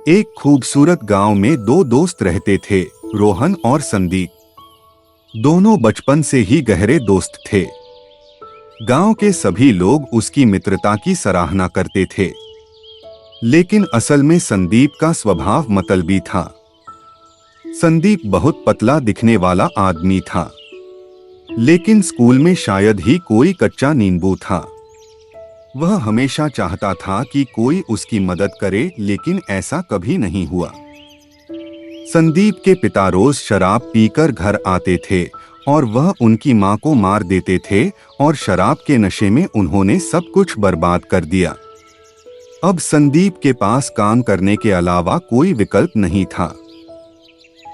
एक खूबसूरत गांव में दो दोस्त रहते थे, रोहन और संदीप। दोनों बचपन से ही गहरे दोस्त थे। गांव के सभी लोग उसकी मित्रता की सराहना करते थे, लेकिन असल में संदीप का स्वभाव मतलबी था। संदीप बहुत पतला दिखने वाला आदमी था, लेकिन स्कूल में शायद ही कोई कच्चा नींबू था। वह हमेशा चाहता था कि कोई उसकी मदद करे, लेकिन ऐसा कभी नहीं हुआ। संदीप के पिता रोज शराब पीकर घर आते थे और वह उनकी मां को मार देते थे, और शराब के नशे में उन्होंने सब कुछ बर्बाद कर दिया। अब संदीप के पास काम करने के अलावा कोई विकल्प नहीं था।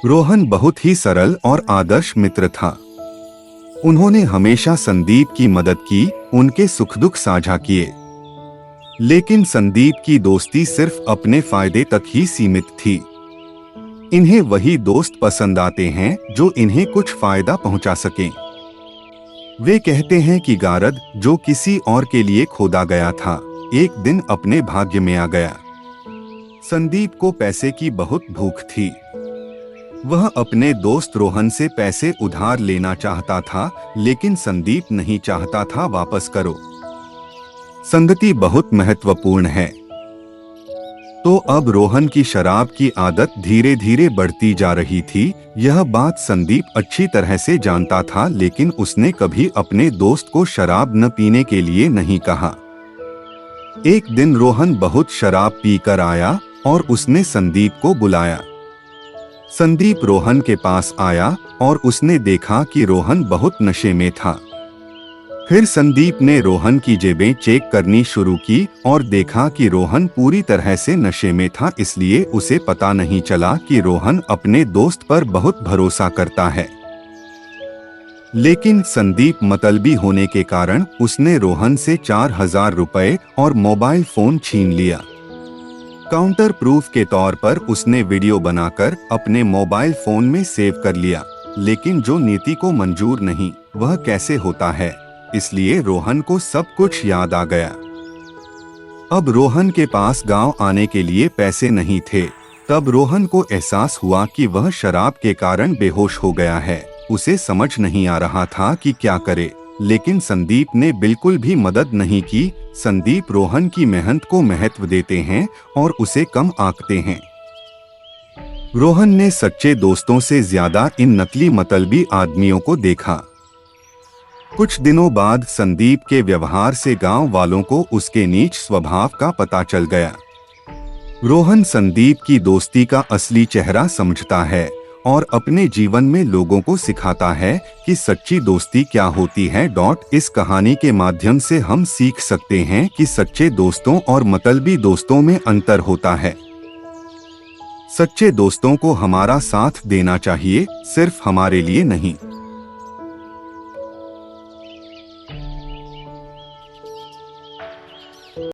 रोहन बहुत ही सरल और आदर्श मित्र था। उन्होंने हमेशा संदीप की मदद की, उनके सुख दुख साझा किए, लेकिन संदीप की दोस्ती सिर्फ अपने फायदे तक ही सीमित थी। इन्हें वही दोस्त पसंद आते हैं जो इन्हें कुछ फायदा पहुंचा सकें। वे कहते हैं कि गारद जो किसी और के लिए खोदा गया था, एक दिन अपने भाग्य में आ गया। संदीप को पैसे की बहुत भूख थी। वह अपने दोस्त रोहन से पैसे उधार लेना चाहता था, लेकिन संदीप नहीं चाहता था वापस करो। संगति बहुत महत्वपूर्ण है। तो अब रोहन की शराब की आदत धीरे धीरे बढ़ती जा रही थी। यह बात संदीप अच्छी तरह से जानता था, लेकिन उसने कभी अपने दोस्त को शराब न पीने के लिए नहीं कहा। एक दिन रोहन बहुत शराब पीकर आया और उसने संदीप को बुलाया। संदीप रोहन के पास आया और उसने देखा कि रोहन बहुत नशे में था। फिर संदीप ने रोहन की जेबें चेक करनी शुरू की और देखा कि रोहन पूरी तरह से नशे में था, इसलिए उसे पता नहीं चला कि रोहन अपने दोस्त पर बहुत भरोसा करता है। लेकिन संदीप मतलबी होने के कारण उसने रोहन से 4000 रुपए और मोबाइल फोन छीन लिया। काउंटर प्रूफ के तौर पर उसने वीडियो बनाकर अपने मोबाइल फोन में सेव कर लिया, लेकिन जो नीति को मंजूर नहीं, वह कैसे होता है, इसलिए रोहन को सब कुछ याद आ गया। अब रोहन के पास गांव आने के लिए पैसे नहीं थे। तब रोहन को एहसास हुआ कि वह शराब के कारण बेहोश हो गया है। उसे समझ नहीं आ रहा था कि क्या करे, लेकिन संदीप ने बिल्कुल भी मदद नहीं की। संदीप रोहन की मेहनत को महत्व देते हैं और उसे कम आंकते हैं। रोहन ने सच्चे दोस्तों से ज्यादा इन नकली मतलबी आदमियों को देखा। कुछ दिनों बाद संदीप के व्यवहार से गांव वालों को उसके नीच स्वभाव का पता चल गया। रोहन संदीप की दोस्ती का असली चेहरा समझता है और अपने जीवन में लोगों को सिखाता है कि सच्ची दोस्ती क्या होती है। इस कहानी के माध्यम से हम सीख सकते हैं कि सच्चे दोस्तों और मतलबी दोस्तों में अंतर होता है। सच्चे दोस्तों को हमारा साथ देना चाहिए, सिर्फ हमारे लिए नहीं।